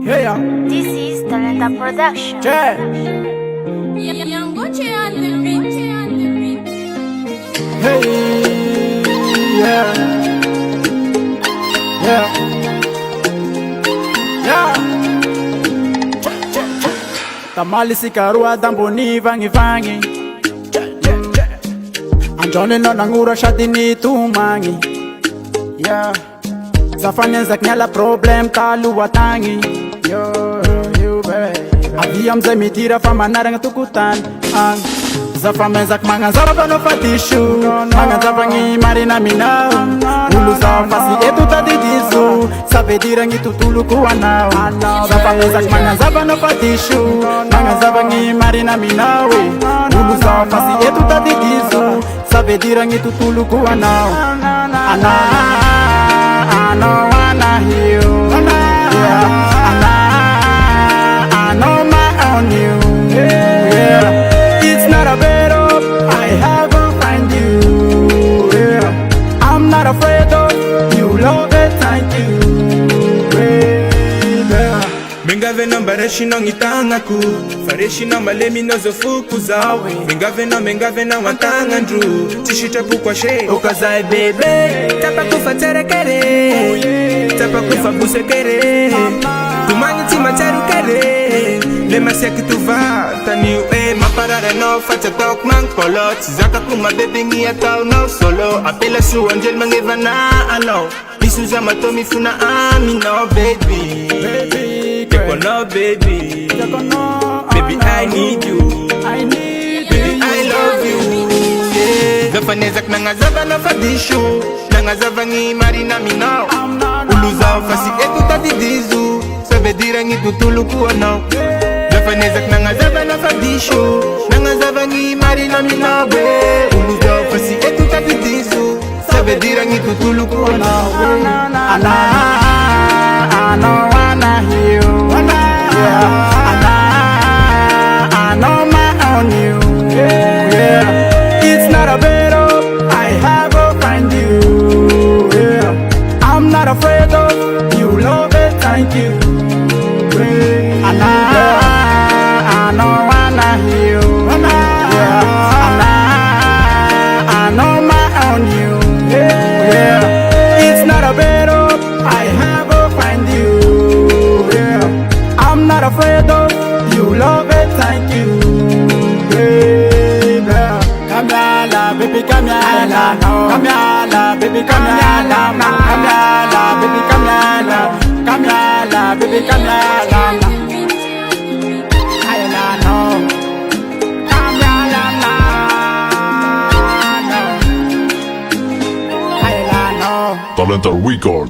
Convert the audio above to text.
Yeah. This is Talenta Production. Yeah. Hey. Yeah. Yeah. Yeah. Tamali sikarua damboni vangi vangi. Anjone no nangura shadini tumangi. Yeah. Zafanya zaknyala problem talu watangi. Yo, you baby. Avia mzee mitira fama naranga tukutan. Zafama zak manga zaba no fatishu. Manga zabangi marina mina. Ulu zafasi etu tadidizu. Sabe dirangi tutulu kuanao. Zafama zak manga zaba no fatishu. Manga zabangi marina mina we. Ulu zafasi etu tadidizu. Sabe dirangi tutulu kuanao. I don't wanna hear you. Yeah. I know my own you. Yeah. It's not a battle, I haven't find you. Yeah. I'm not afraid of you, love it, thank you. Baby. Mengave no bareshi no ngitangaku fareshi no malemi no zofuku zawe mengave no watanga ndru tishita kwa she ukazai bebe tapa kufa terekere tapa kufa busekere tumanyi tima terukere le maseki tuva tani maparara no facha talk man kolot zaka kuma bebe ngia tau no solo apela su angel mangevana ano bisuza matomi funa ami no baby no baby, baby I need you, baby I love you. Yeah. Zafanezak nangazava na fadishu, nangazava ngi marina minao. Uluza fasi etu tadidizu, sabe dirangi tutulu kuanao. Zafanezak nangazava na fadishu, nangazava ngi marina minao. Uluza fasi etu tadidizu, sabe dirangi tutulu kuanao. I don't wanna hear you. Yeah. I know my own you. Yeah. It's not a battle, I have to find you. Yeah. I'm not afraid of you, love it, thank you. Yeah. I don't wanna hear you. Yeah. I know my own you. Yeah. It's not a battle, I have to find you. Yeah. I'm not afraid of you, love it, thank you, baby. Come here, la, baby, come here, la, come here, la, baby, come here, la, come here, la, baby, come here, la, come here, la, baby, come here, la, I know. Come here, la, no. I know. Talenta Record.